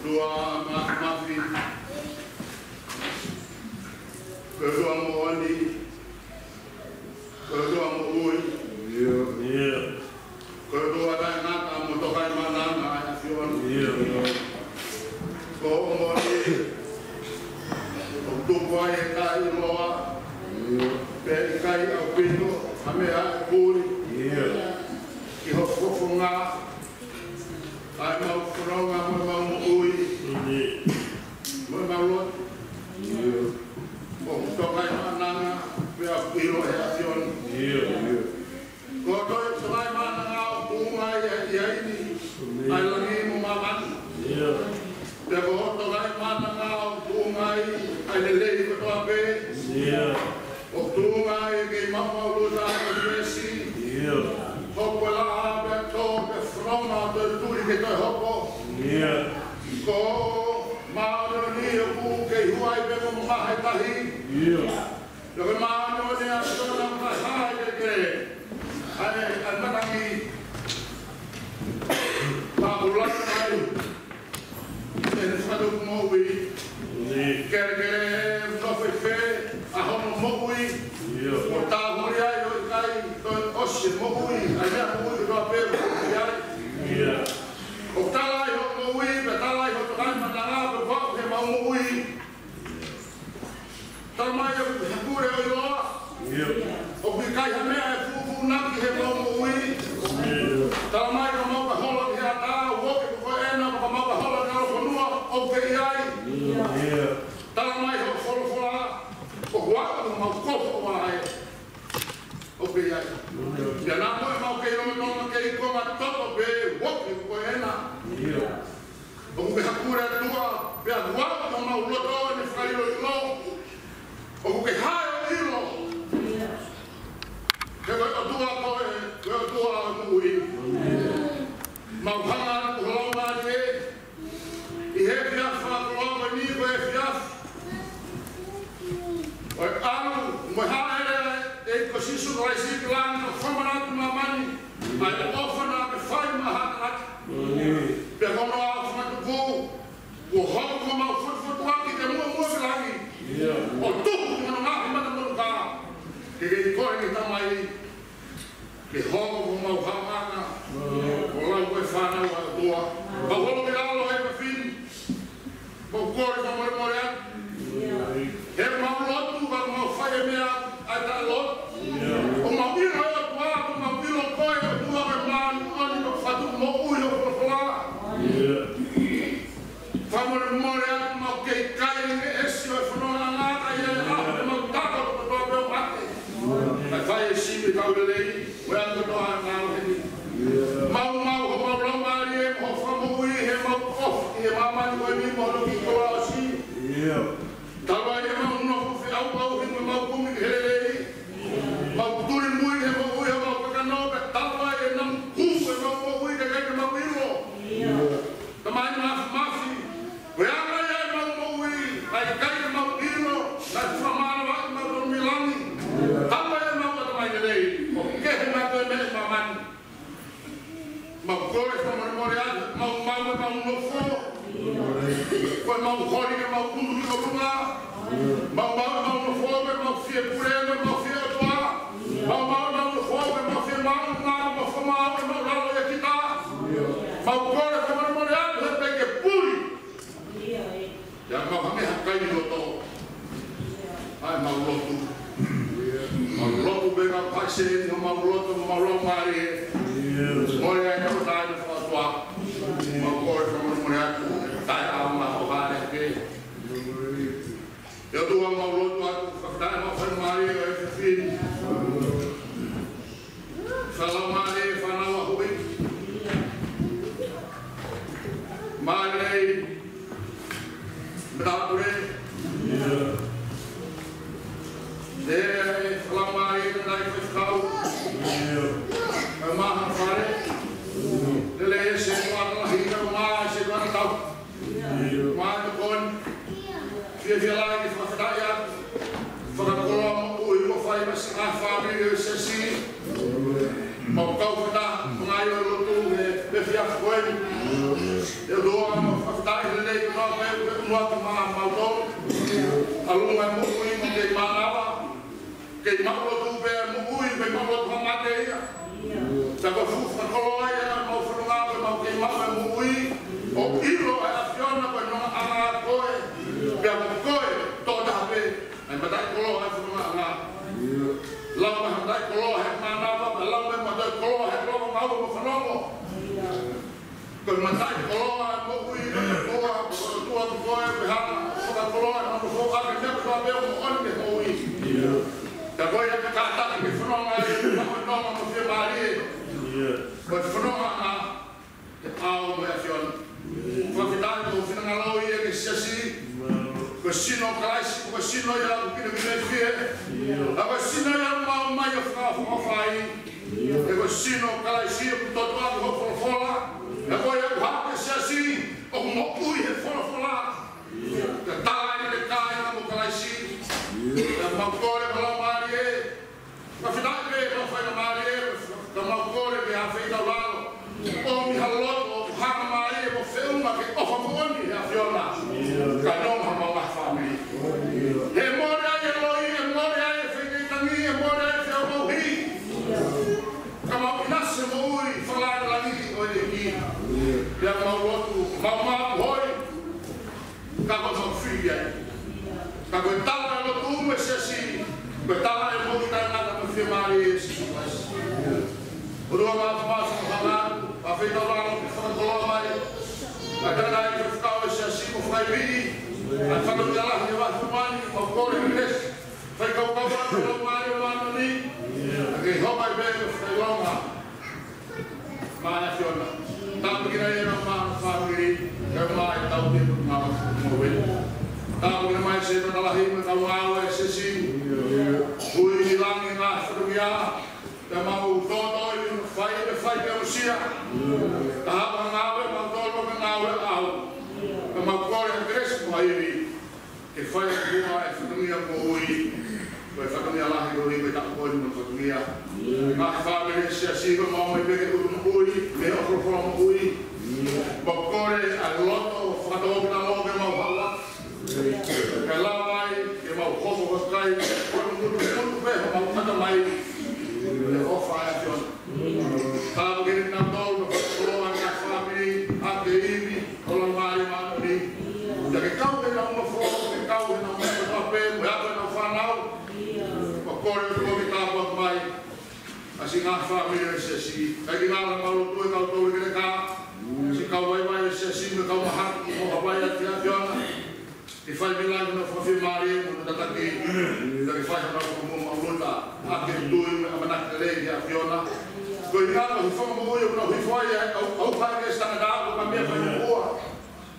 Dua mafi. Kedua mohoni. Kedua mohoi. Kedua dah nak mutokai mana nak asion. Kau mohoni. Untuk kuai kai loa. Beri kai au pintu. Ame ai puri. Ihok kofunga. Ai mau kuronga mau ui. Mau lot. Mutokai mana pia pilo asion. Kau selain mana ngau bunga ya ini. Ai lagi mumaman. Tapi selain mana ngau bunga ai lelei betul be. Bunga yang mau lusa besi. Hopo lah betul bersama berduri kita hopo. Kau mau ni aku kehuai bego mahai tahi. Lalu mana ni aku nak mahai ke? Ada anda lagi bahulan ai. Ini satu mobil. Kerja profefe ahon mobil. Tahu dia yo kai osin mobil. Ada mobil dua puluh ya. Otalai ho mobil, betalai ho tuan mandanga berbuat dia mau mobil. Tamai yo hakure yo. Obi kai hame fufu nak he mau mobil. Tamai yo mau bahola dia tahu woke ko ena mau bahola dia konua oke ai. Tamai ho folfola. Kuat mau kau mai. Oke ya. Ya nak mau ke no ke ko mato be woke ko ena. Oke hakura tua be agua mau loto ni failo lo. Oke hayo ilo. Kalau tua ko tua mui. Mau hangan ko mari. Ihe dia fa ko mani be fiaf. Anu mahal ekosistem raisi plan format mamani ada ofana befai mahat behono afmat ku hok ko mau fut lagi kamu lagi untuk menengah mana ke ko ini tamai ke hok ko mau hamana orang ko fana wa tua bahwa bilalo e fin bokor nomor morat mau lot tu mau fire mea ada lot mau ilo tua mau ilo koi tua keman ani ko fatu mau ilo pola famor moria mau ke kai ni esio fono na ya mau tato to be mate fire sibi ka ulei wa ko to na ni mau lo mari mo famo ui he mau off e mama ko ni mo lo ki ko asi Talvez eu não vou ao ritmo mau comer ele mau tudo muito é mau eu mau pegar não talvez eu não cubo eu mau muito é que mau ilo também mafi vai agora mau muito aí cai mau ilo vai formar mau dormilani talvez mau também ele o que é mau também maman mau cores mau memorial mau no fogo Quando mau corre que mau tudo que eu mau no fogo mau fia pureza mau fia tua mau no fogo mau fia mau fumar mau lá e aqui tá mau corre como memorial você pega puri já mau kami hakai di loto ai mau loto bega passe mau loto mari moria é o dado tua mau corre como memorial tai ama hore ke eu dou uma luta para uma família eu fiz fala mare fala wa hui mare bradure de fala mare dai fiscal ma fare le se quando la hira ma se quando tau ma kon via lagi fakdaya fakakolom ui mo fai mas family sesi mau kau fada mengayo lutu be fiaf koin eu dou uma whakatai le ko no te ma mauto alunga mo ui mo te manawa ke mau tu be mo ui be mau tu mate ia ta ko fu fa koloa ia mo funga be mo ke mau mo ui o ilo a fiona ko no ana koe be mo koe to da be ai mata koloa funga ana lama dai koloa he manawa lama mo dai koloa he lo mau mo funga con matai koloa mo ui koloa tua koe be ha ka koloa no ko ka ke ko be mo on ke mo ui ta koe ka ta ke funo ai no mo fe mari ko funo a au me afion ko fitai ko fina ngalo ia ke sesi ko sino klaisi ko sino ya ko ke ke fie a sino ya mau mai fa fai ko sino klaisi ko to ko fola na koe aku hake siasi o mokui he wholafola ka tāi le kāi na mo kalaisi ka maukore ka lau maari e ka whitai me ka whaina maari e ka maukore me a whaita lalo o mi haloto o hana maari e mo whiunga ke ofa mooni he a whiona ka nonga ma wahi whamiri he more ai e loi e more ai e whaitaitangi e more ai e whiau mauhi ka mau inase mo ui whalai langi o e ki ya mau lotu mama hoi ka ko so fia ka ko tala lotu me sesi ko tala e mo ta na ka fia mari si o do ma ma sa na a fe ta la no fa ko mai a ka na i fa ko sesi ko fai vi a fa no la ni va fu mani o ko le nes fa ko ko va ko mai ma no ni ke ho mai be fa lo ma na fiona tahu kira yang mana family kerana tahu dia mana mobil tahu kira mana saya adalah him tahu awal sesi hui hilang ingat dunia dan mau toto ini fight manusia tahap mengawal mau toto mengawal tahu mau kau yang keras mau ini fight dua dunia hui dunia lah ini tak boleh untuk dunia nah family sesi mau mereka hui me o from ui bokore a loto fato na lobe mau hala ka lai ke mau khoso ko kai ko mu be mau fata mai le ofa ya jon ta ke na dol ko la ka family a ke ibi ko la mai ma ni da ke kau ke na mo fo ke kau na mo ko pe ya ko na fa na bokore ko ke ta ko mai asi nga family sesi ai nga malo tu ka to le ka si ka vai sesi me ka maha mo vai atia fiona e fai milagre no fa mari mo da taki da ke fai na mo maulota a ke tu me amana le ya fiona ko nga no fa mo yo no foi au pa ke sta na ko me fa mo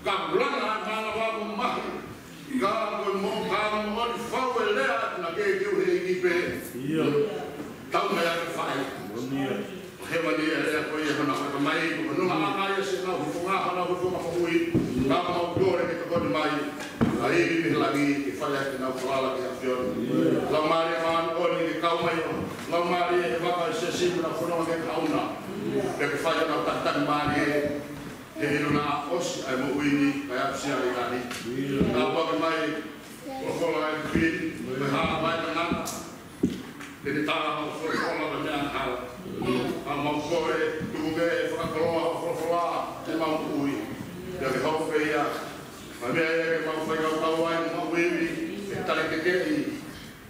ka blana na na va mo mahi ka ko mo ka mo fa le na ke ke he pe tau mai a whai. He wani e koe e hana whaka mai, ko nunga a mai se nau hufunga hana hufunga whahui, ka mau kore me ka kone mai, a iri me langi e whai ake nau whalala ki a whiona. Lau maari a maan oni ke kau mai, lau maari e waka se simu na whanau ke kauna, e ke whai anau tatang maari e, he hiru na osi ai mo uini, kai apsi a ikani. Ka waka mai, o whala e pili, me haa mai na ngana, ele estava no fora da minha casa. A mão foi, tu vê, foi é mal fui. Já que eu fui a minha é mal foi ao Hawaii, mal vive, está aqui que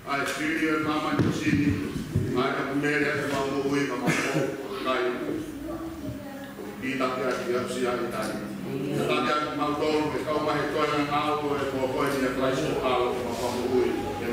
a filha na mãe do Cine, a mulher é mal fui, a mal foi, cai. E tá aqui a cidade tá. Tá aqui mal todo, que calma aí tô na água, é boa coisa, é para isso algo, mal fui, é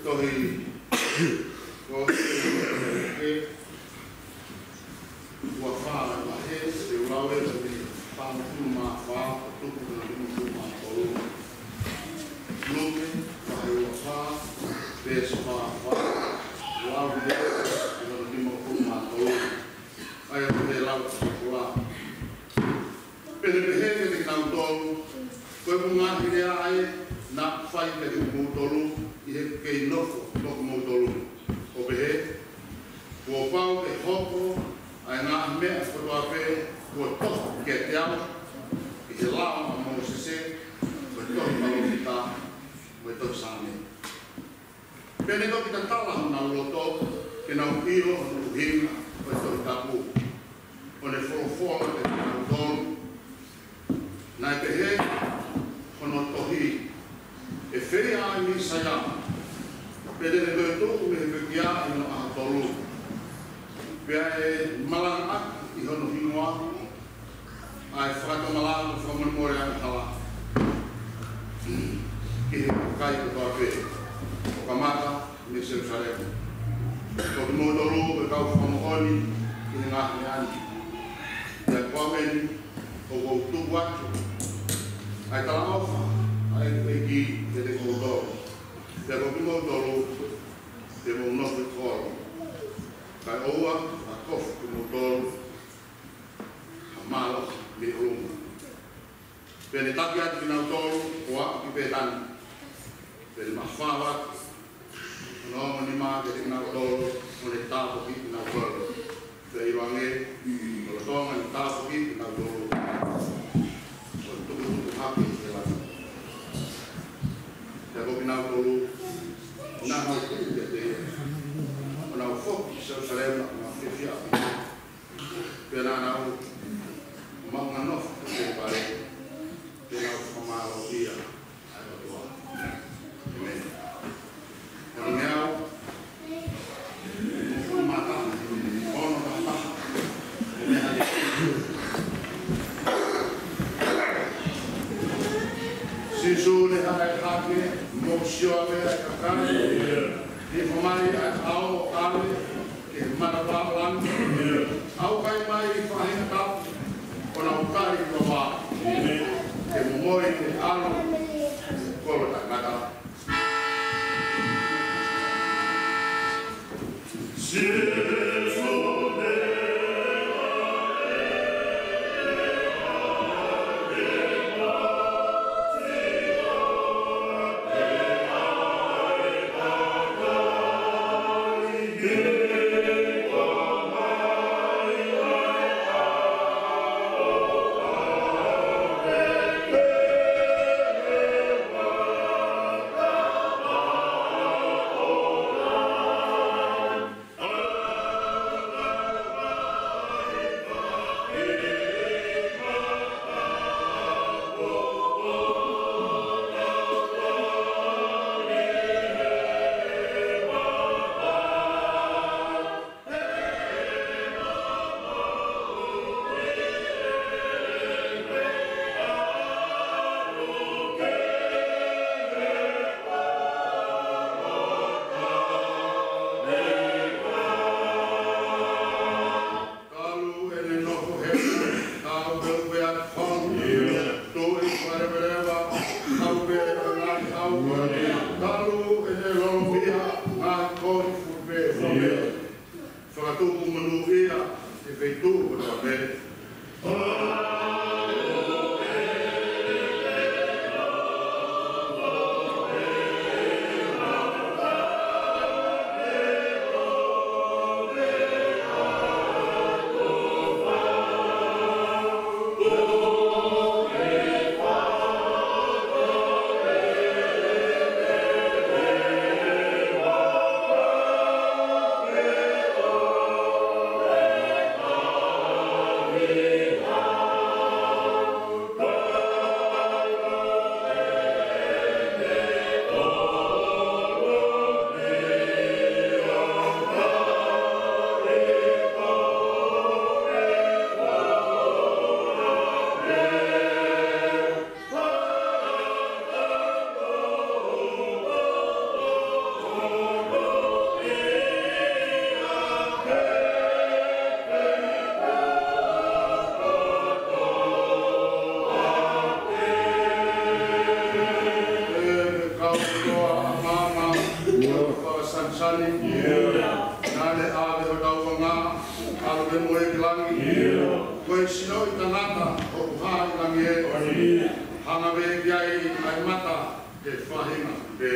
tohi o e ua whāra wa he se urawe ni pāmatu mā whā tuku na ma tolu lume whahe ua whā pēs whā whā urawe ni ma tolu ai o te lau kua pene pehe ni nau tolu koe mungahi rea ai na whai te mo tolu i he kei nofo mo tolu o pehe kua pau e hoko ai ngā mea whatua pē kua tohu ke te au i he lao a mo sese kua tohu malo ki tā kua tohu sāne pene toki ta tala hana uloto ke nau iro hanu hinga kua tohu tapu o ne wholofonga te nau tolu nai pehe hono tohi e whea ai mi sayama pede ne koe tōku me he pekia i no aha tolu pea e malanga aki i hono hingoa ai whakato malanga whakamone more anga hala ki he kai ko toa pe o kamata me se usareko ko te mo tolu e kau whakamohoni ki he ngahi ani ia kuameni o kou tuku atu ai tala ofa ai ki te te koutoro te kokimo tolu te mo nofu koro kai oua a kofu kumo tolu a malo me urunga pene taki ati ki nau tolu o aku ki petani pene mawhawa no mani maa ke te nau tolu mo ne tāpo ki nau tolu te iwange o la tonga ni tāpo ki nau tolu o tuku hapi te lana te koki nau tolu na hau kuku te o nau foki sa usalema na whiwhia pēnā nau maunga nofu te pare te nau whamaro ia ai watua amen o ni meau mufu mata ono na taha o mea sisu le hae hake mōsio ame ai kakane e whamai ai ao ale ke mana pāpalanga au kai mai i whahinga tapu o na ukai i wā ke momoi te alo kolo tangata sansani. Nale ave o tau wanga. Alo me moe ki langi. Koe sino i tangata o kuhari langi e. Hanga me ki ai mata ke whahinga pe.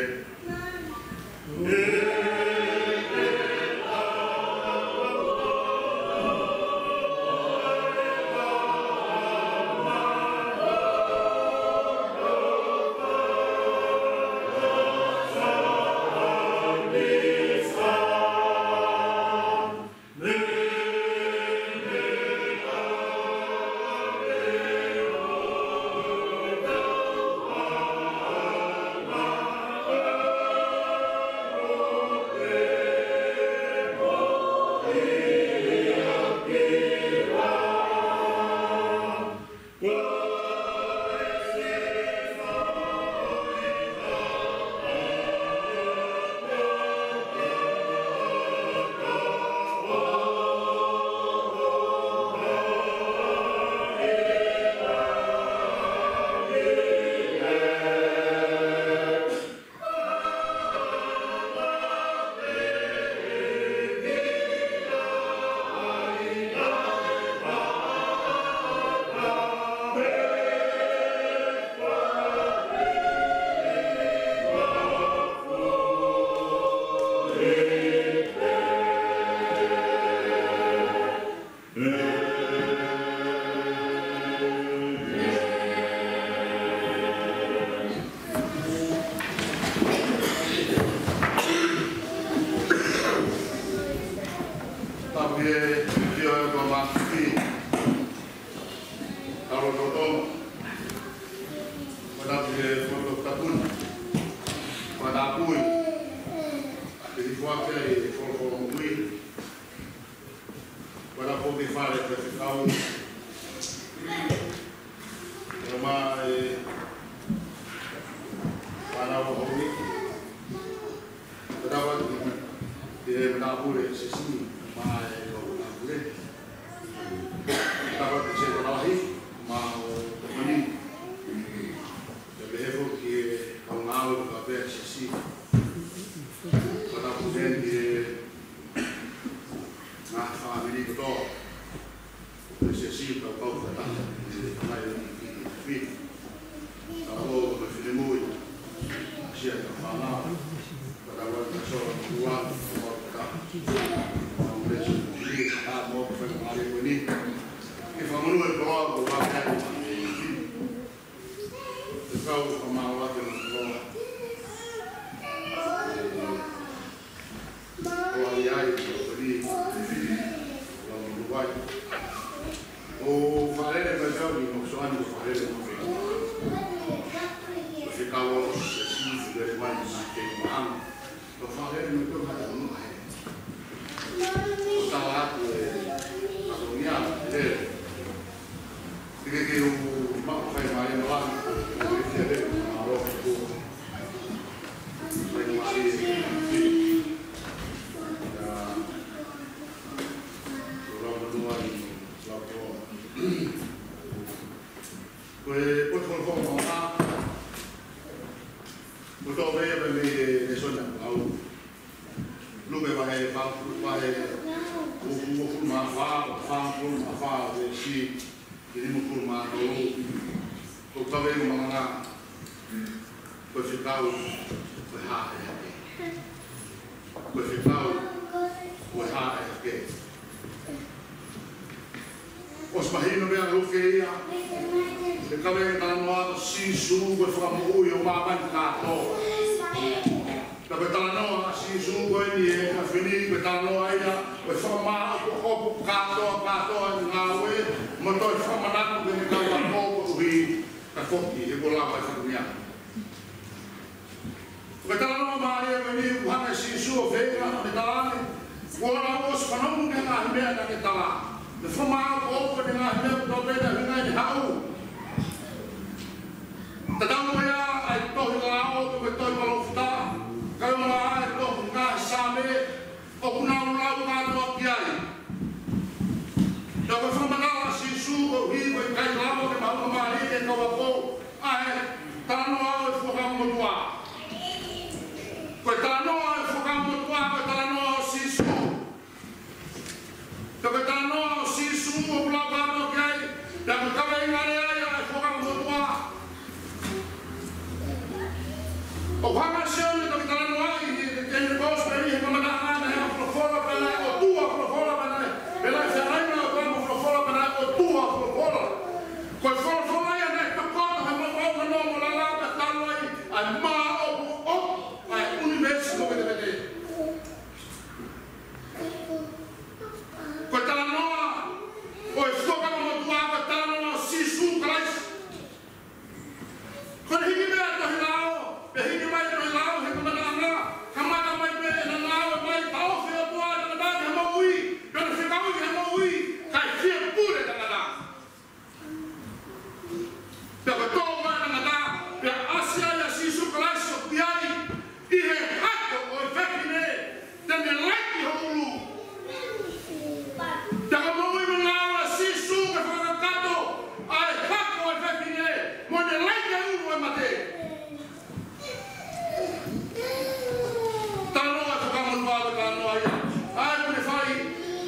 Koe tā noa e whakamotua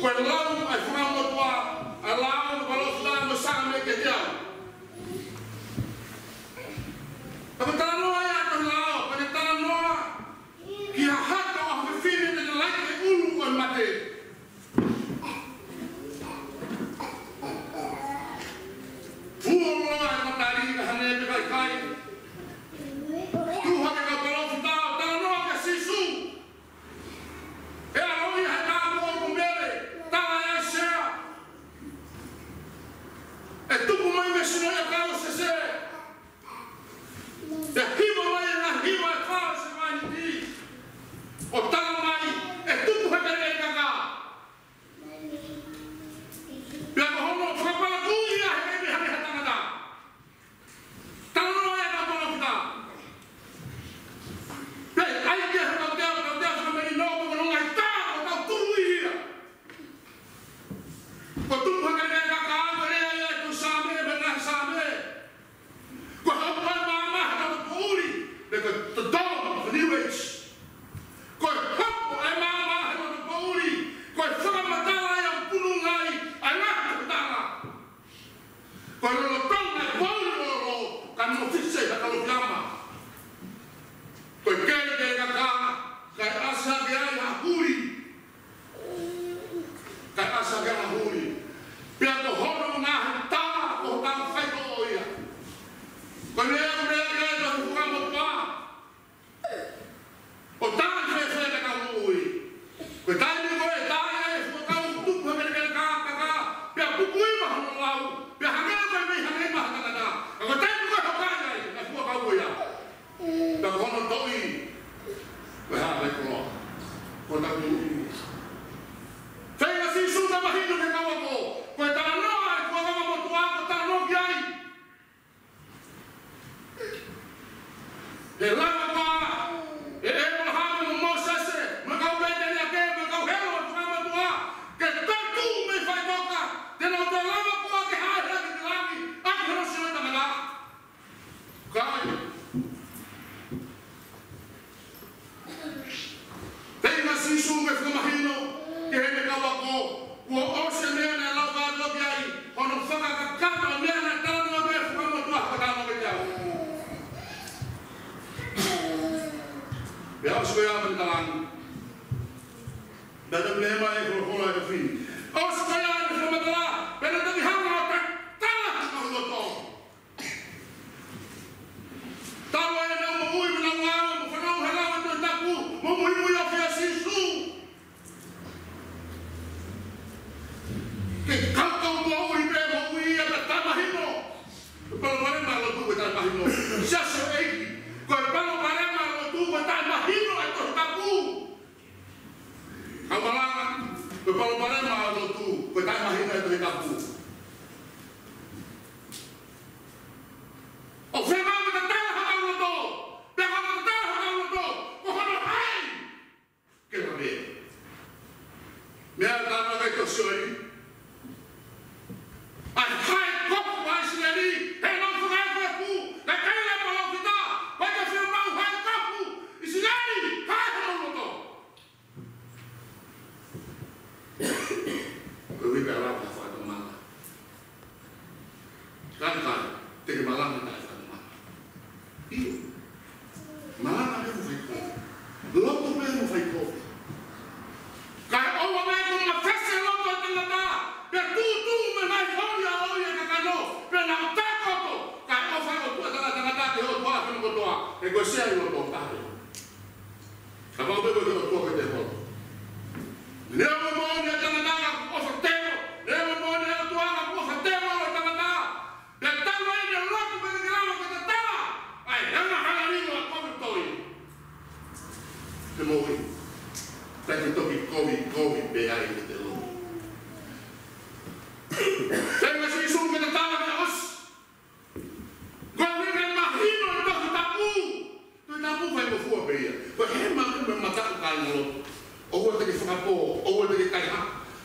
Koe lau ai whakamotua a lau walofta mo same ke diau. Tapi tala noa ia ko lau, pane tala noa ki ha hata o hawhine te laike e ulu o mate. Fuo loa e matari ka hane te kai kai. Tuha ke ka walofta o tala noa ka sisu. E a hoi hai tāpo o kumere, tala e sea. E tupu mai me sino e kau se se. E hiwa mai e na hiwa e kau se mai ni ti. O tala mai e tupu he kere e kaka. Pia ko hono whakapala kuia he emi hane he tangata. Tala noa e ka walofta. Pia ai ke he kau teo whakameri noa mo nonga i tā o tau turu ia. Ko tupu he kere e kaka ame rea ia ku same e bena same. Ko hau mai mama he kau puuri. Neka the dawn of the new age. Ko hapu e mama he kau puuri. Ko whakamatala e au punu ngai ai ngaka kutala. Ko rolo tonga e pauri oro ka no fise he kau fiama. Ko kere kaka kai asa ke ai hahuri. Kai asa ke hahuri. Pia ko hono ngā he tala ko tau whaiko o ia. Ko lea ke to whakamotua. O tāi whewhe te ka ui. Ko tai ni koe tai e whakau tupu he kere kaka. Pia pukui maha no lau. Pia hangea koe mei hangea maha takata. Ko tai ni koe hokai ai e whakau ia. Pia ko hono toi. Koe haa mai konoa. Ko tau ni ui. Whenga si suta mahino ke kawako. Koe tala noa e kua kamamotua ko tala no ki ai. He lama paa. E mola hame mo Mosese. Ma kau bete ni ake. Ma kau helo e kamamotua. Ke tatu me whai toka. Tena o te lama pua ke hae raki te langi. Aki hano sino tamata. Kai. Tenga sisu me whamahino ke he me kawako ua ose mea na lau ka loki ai hono whakakakato mea na tala noa mea whakamotua hakatama ke tau. Pea osu koe apan talangi. Bata mea mai e kuro e ka whini. Osu koe apan whamatala pena taki hanga o tak tala ka kahuloto. Tawa e nau mo ui mo nau awa mo whanau halawa to taku mo mui mui o whea sisu. Ke kaukau mo ui pe mo ui e me tamahino. Palo parema lo tu e tamahino. Siaso eiki. Koe palo parema lo tu e tamahino e to taku. Kamalanga. Koe palo parema lo tu e tamahino e to taku. O whema me ta tala hakau lo to. Pe hana ta tala hakau lo to. Ko hana hai. Ke la mea. Mea tana kai to sioi. Ai hai kopu ai sineri. He non whakai whai pu. Ka kaila palo kita. Pai ka whiu mau hai kopu. I sineri. Hai hana lo to. Ko wipe ala ka whai to mala. Kai. Teke malanga tai whai. Iyo. Malanga me mo whai kopi. Loto me mo whai kopi. Kai owa me ko ma fese loto e tangata. Pe tu me mai hoia oia kakano. Pe na utakoto. Kai owa o tu e tangata te ho toa kino kotoa. E koe sea i loto tahe. Ka pao te koe te toa ke te hoto. Nea mo moone e tangata ka ofa temo. Nea mo moone e toa ka ofa temo e tangata. Pe tala i ne loto pe te grama ke te tala. Ai, hanga hangarino a komi toi. Te mohi. Tai te toki komi pe ai ke te lo. Tenga si isu ke te tala me os. Koe wika i mahino i toki tapu. Toi tapu whai mo fua pe ia. Koe he maki me mataku kai ngolo. O hua te ke whakapo, o hua te ke kai ha.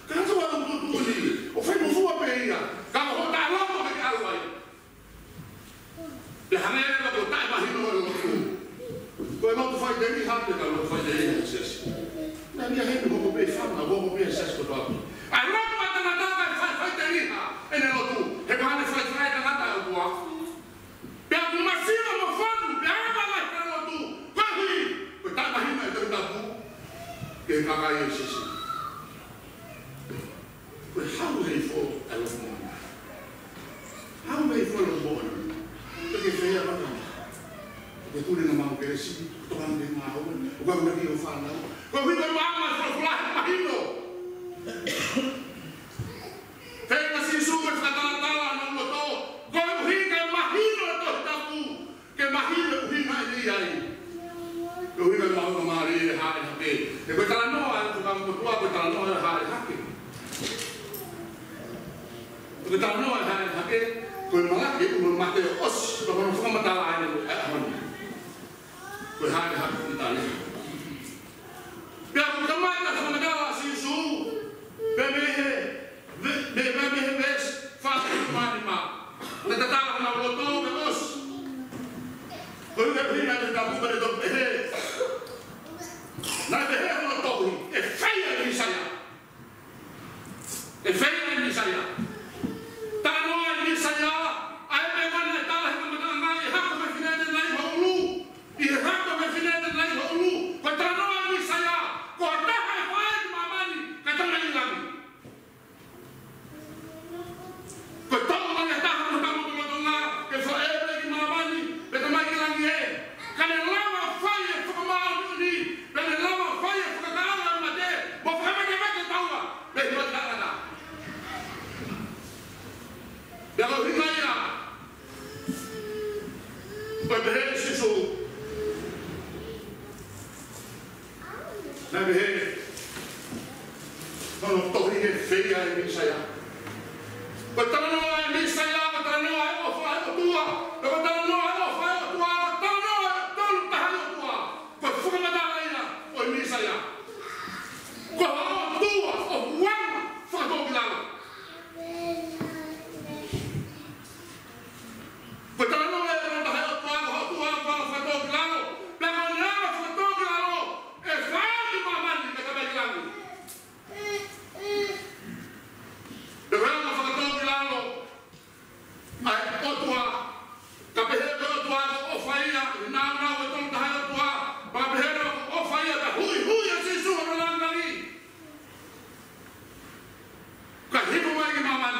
Ka hata wā tu ni. O whai mo fua pe ia. Ka ho ta loto ke alwai. Te hanera ko tai mahino e lo tu. Koe mau tu whai te ni hante ka lo whai te ni hante sesi. Na mia hei mo ko pe whama vou copiar essas coisas. A roupa está na data faz teriha, e não tu, e quando faz na data eu vou. Pelo uma cima no fundo, pelo uma para tu, corre, o tá barriga do tabu, que cagai esse. But how they fall alone? How they fall alone? Porque feia para cá. Porque tudo não mau que esse, tomando de mau, o que eu não quero falar. Quando eu vou mais para falar, imagino. Feia se suga para tala não botou. Quando eu rico imagino todo tabu, que imagino o rico aí. Eu rico mau no Maria, hai aqui. Depois ela não, eu vou botar, depois ela não hai aqui. Kita tahu ada hakim, bermalah itu bermati os, bahkan semua mata lain itu aman. Berhari hakim kita ni. Biar berteman lah sama negara sisu, bebehe bes, faham mana. Kita tahu nak loto beros. Kalau kita beri nanti dapat berdok behe, nanti behe loto ini, efaya di saya, efaya di saya. Tanah ini saya, ayat yang talah yang mengenai hak kebenaran lain hulu, hak kebenaran lain hulu. Tanah ini saya, kota yang mamani kata lagi lagi. Kota yang tahan betul-betul kesoal lagi mamani, betul lagi lagi. Karena lama fire kemauan ini, dan lama fire kekalahan mati, bapak macam tahu, betul tak ada. Kalau hingga berbeda sisu, nabi kalau toh ini feia ini saya, betul ini saya, betul ini ofah tua, betul ini ofah tua, betul ini tahan tua, betul ini oh ini saya, kalau tua, oh uang, faktor bilang. Betul no era da hel tua foto claro. La manera foto claro. Es fácil mamá ni que cabe claro. De verdad foto claro. Ai otua. Cabe tua o faia na betul da hel tua. Cabe o faia da hui assim su no langali. Kahimo mai mamá.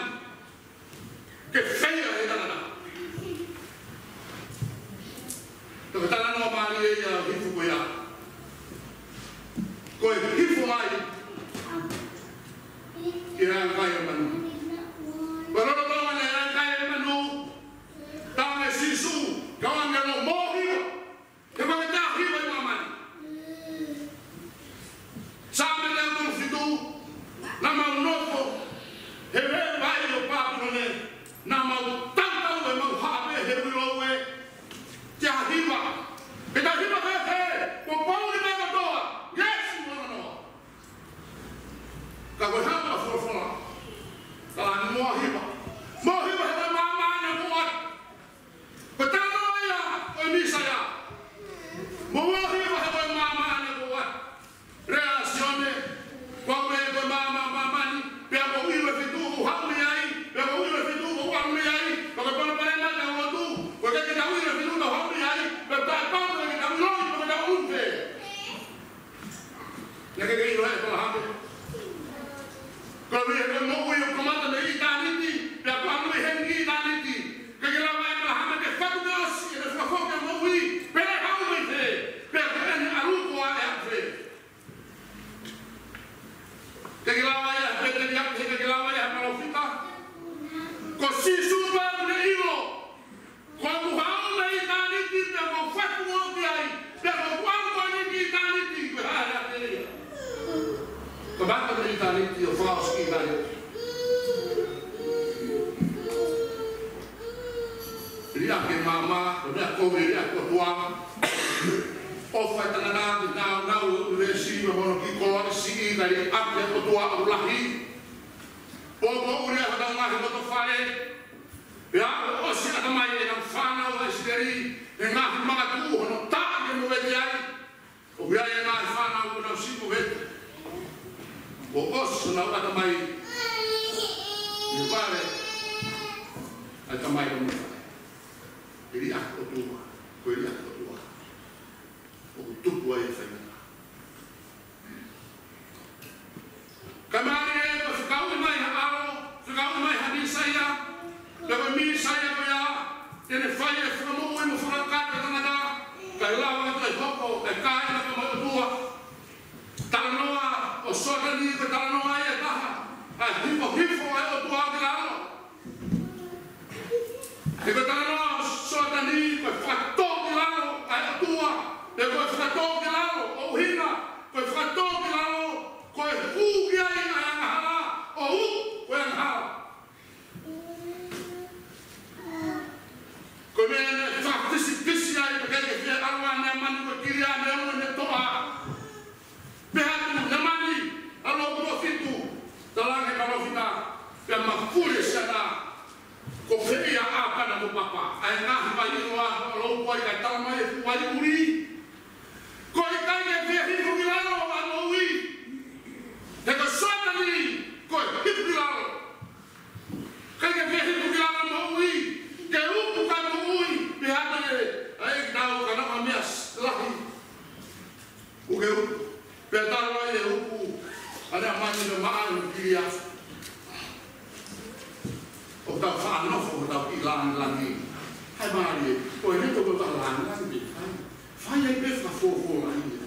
Que feia era nada. Tapi tak nak apa ni ya hifu koya. Koi hifu mai. Kira kaya manu. Baru tahu mana yang kaya manu. Tahu sisu. Kawan yang mohi. Kamu kita hifu maman. Sama dengan tu situ. Nama nopo. Hebe bayi lupa punya. Nama tahu memang habe hebe lowe. Hiba, kita hiba kaya, kompau di mana doa, yes mana. Kalau hamba forfora, kalau mau hiba ada mama yang buat, betul ya, ini saya, mau hiba ada mama yang buat, relasione, kalau mama ni, biar mau hiba itu hak miai, biar mau hiba itu uang miai, kalau pada yang waktu, kalau kita hiba itu hak miai. Ya que querido es por ejemplo. Kalau dia mau yang komando dari taniti, dia paham yang ini taniti. Kalau dia paham yang fakultas, dia faham yang mau ini. Pernah kamu itu, pernah ni alu tua yang itu. Kalau dia pernah dia, kalau dia kalau kita, kosisu baru ini. Kalau kamu dari taniti, dia mau fakultas dia, dia mau kuat ni taniti, berada dia. Kebantu dari taniti, fals kita. Jadi akhir mama, udah kau beri aku tuang. Offer tanah now resi memang kita si dari akhir tua Allahi. Popo udah ada mah itu fale. Ya, osi ada mah yang fana udah sendiri. Enggak mah tu, no tak yang mau berjaya. Udah yang fana udah si mau. o oso na ana mai i vale ai tamai o mai ili ako tua ko ili ako tua o tupu ai whainga kamari e ko whakau mai ha aro whakau mai ha nisaya lewa misaya ko ia tene whai e whakamu e mo whakakata tangata kai lawa e tai hoko e kai na ka mau tua talanoa o sotani ko talanoa e taha a hifo ai o tua ki lalo e ko talanoa o sotani ko whakatō ki lalo ai o tua e ko whakatō ki lalo o hina ko whakatō ki lalo ko e hūki ai ai angahara o hu ko e angahara ko mea ne whakatisi ai pa kei ke whia arwa ne mani ko kiria ne o ne toa Behatu na mani alo profitu talange kalofita ya mafure sana ko fea apa na mo papa ai na mai roa lo ko ai ta mai wai uri ko ai ta ke fea hifu kilalo alo ui te ko sona ni ko hifu kilalo ka ke fea hifu kilalo mo ui ke upu ka mo ui behatu ai dau kana amias lahi o ke Pedalo ai e upu ada mani no maa no kia o ta fa no fo ta ilan langi hai mari ko ni to ta lan lan bi fa ai pe fa fo lan ni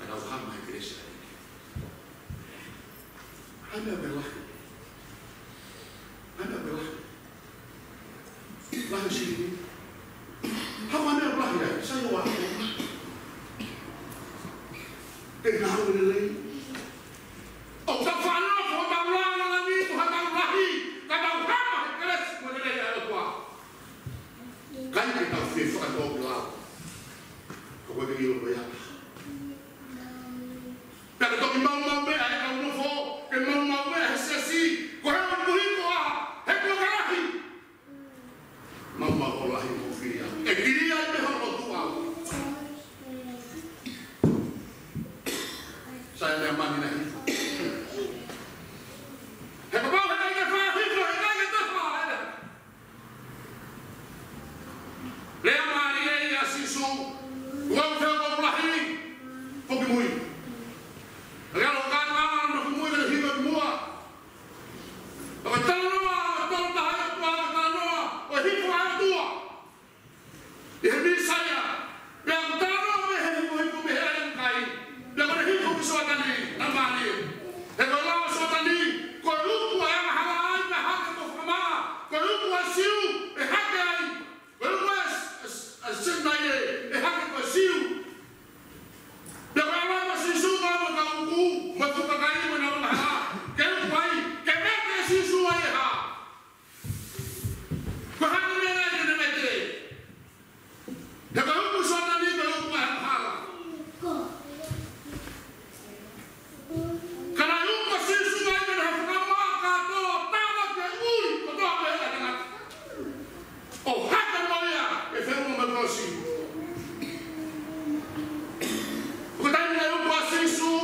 ada o ha mai kresa ana bela lah sini ha mana belah ya saya wa Kenal lagi. Oh, tak faham apa tak ulang lagi, tak lagi, tak apa kelas boleh ada apa. Kan kita FIFA atau belau. Kau pergi lupa ya. Tak tahu mau be, ada kau nufo, mau be sesi, kau yang beri kau, heklo lagi. Mama Allah yang kiri. Kiri ada orang tua. Saya memang ini. Hekapau hekapau hekapau ada. Lea Maria ya sisu, uang feu lahi, pokemui. Kalau kanan nak pokemui dari hidup semua. Kalau tanah, oh hidup ada dua. Ini saya yang tanah hidup yang kain. Lepas itu kau suatani, namanya. Kalau suatani, kau lupa yang halal, hak kau kama, kau lupa siu, hak kau, kau lupa senaya, hak kau siu. Lepas itu masih suka berkau, masuk ke kain mana halal. Kau baik, kau mereka siu ayah. Kau hanya mereka yang mereka. Lepas itu suatani, kau lupa yang halal. Karena lu masih sungai dan nama kata tanah ke uri kata apa yang ada oh hati maya efemu berkosi kita ini lu masih su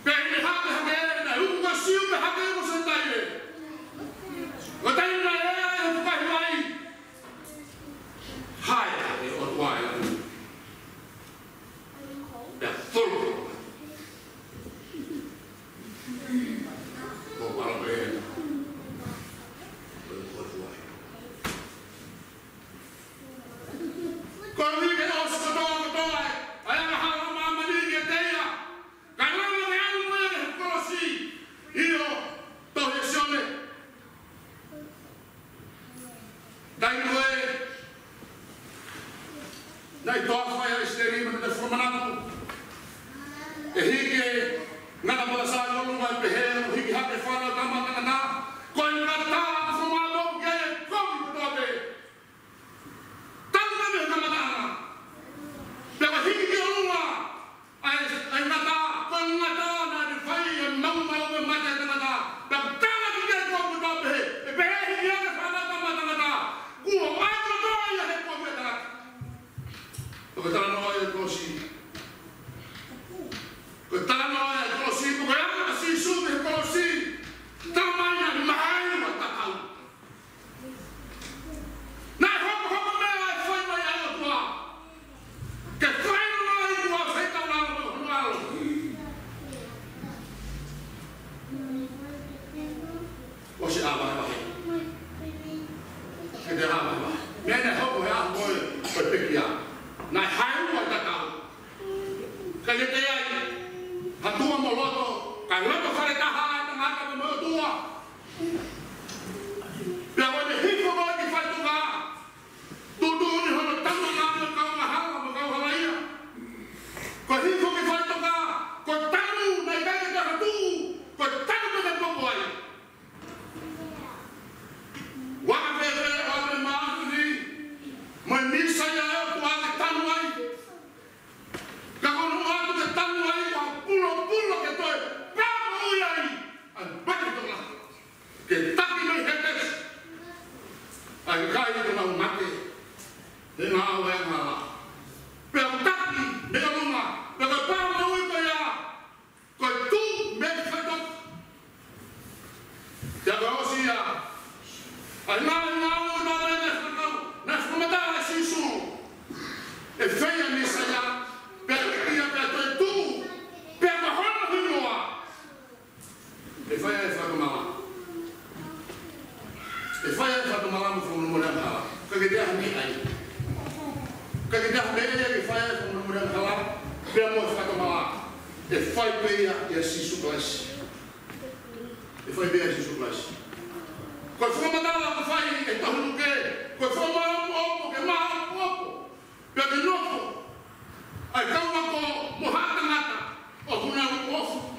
pengen hati hati lu masih hati lu sendiri kita ini yang bukan lain hai orang tua dan full kalau ini kita harus ketua ayah hal mama ini kita ya karena yang mana kalau si iyo toh yesione dan gue naik toh saya istri mendengar firman aku Kaya hatua moloto, kalau kau ada tahan dengan kau berdua, biar ada hidup lagi fatuga, tuduh ni hendak tamu nak kau mahal kau halaya, kau hidup di fatuga, kau tamu naik naik ke hatu, kau tamu dengan pembuai, wahai orang mahu ni, menisaya tuan tamu ai. Kalau orang tu ketemu lagi, pulau kita, baru lagi, bagi tu lah. Kita ini hebat. Agak itu nak mati, dengan awal yang malah. Tapi dengan rumah, dengan baru itu ya, kau tu berfaktor. Jaga usia. Anak nak sementara sisu. Efek ni saya. Satu malam mudah-mudahan kalah. Kegedean ni aja. Kegedean dia di fire mudah-mudahan kalah. Dia mau satu malam. The five ya sisu kelas. The five ya sisu kelas. Kau semua malam apa five? Tahu ke? Kau semua malam apa? Kemana apa? Biar kenapa? Kau aku muhat-muhat. Oh, punya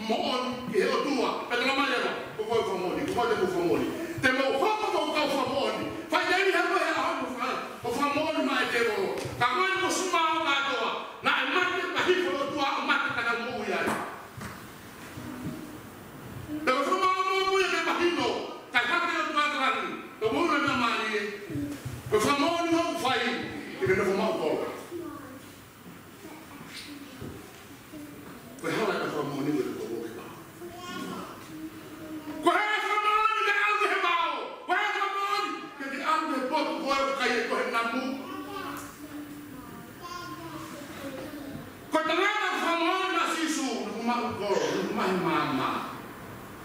mohon dia tua. Kalau mana kau famoni, kau famoni. Temo kau famoni. Fazia apa ya kau famoni mais temo. Kamu itu semua kau. Nak mati pasti kalau tua mati kena muya. Kalau semua muya ke bahino. Kalau kita tua terang, kamu nak mari. Kau famoni kau fai. Kita nak famau kau. Kau harus ada famoni itu kau boleh. Kau harus famoni ke aku hebau. Kau harus famoni. Jadi aku hebau kau kaya kau namu. Kau tengah famoni masih su. Rumah kau, rumah mama.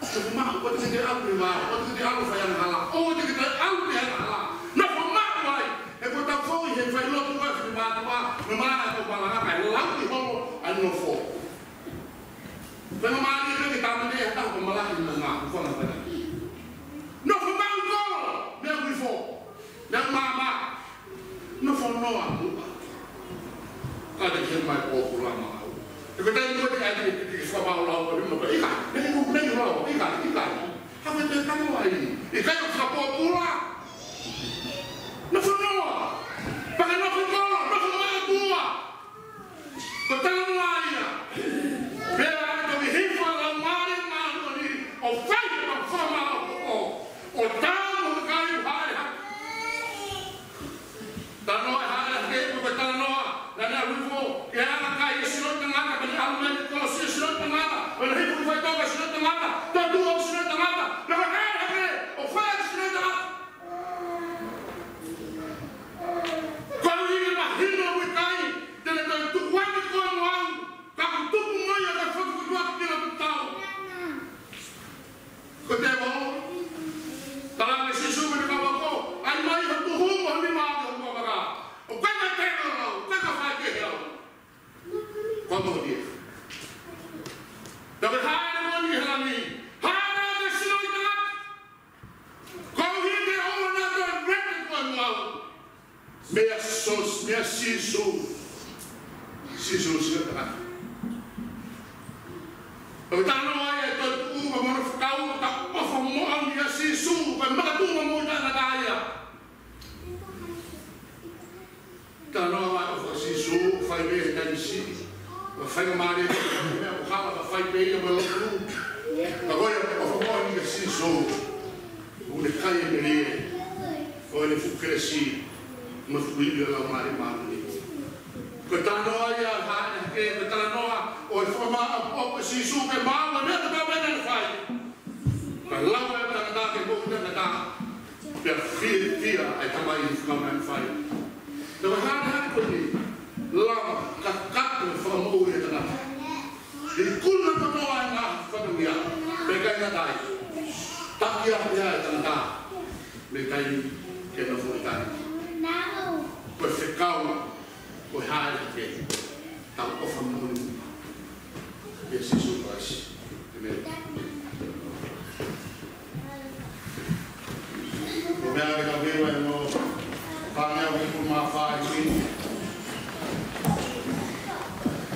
Rumah kau jadi aku hebau. Kau jadi aku sayang halal. Oh jadi aku sayang halal. Nak rumah kau. Kau tak tahu yang saya lakukan kau di mana. Memang kau malah apa? Lalu kau anu fo. Memang ini kita mesti tahu pemalah di mana, bukan apa lagi. No pemangko, dia bifo, yang mama, no fonoa, kada kemai popular mau. Kita ini kita ada di sekolah lalu kita mau ikan, ini lalu ikan. Apa yang kamu ini? Ikan yang sudah popular. No fonoa, pakai no fonoa, no fonoa tua. Betul lagi.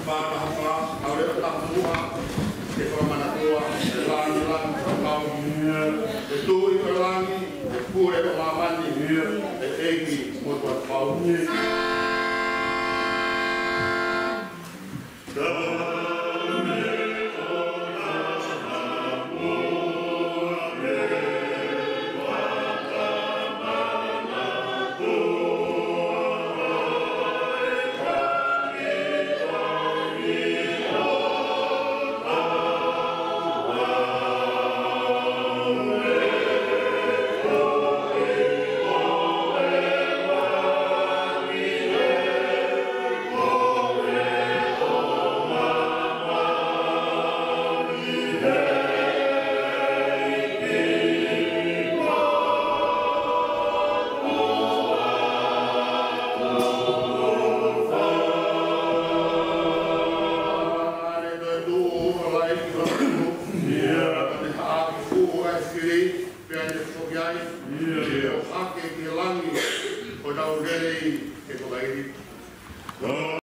pātahapa, au reo takumua, e whamanatua, e langi langi whakau, e tui o langi, e pure o mamani, e eiki motua pau.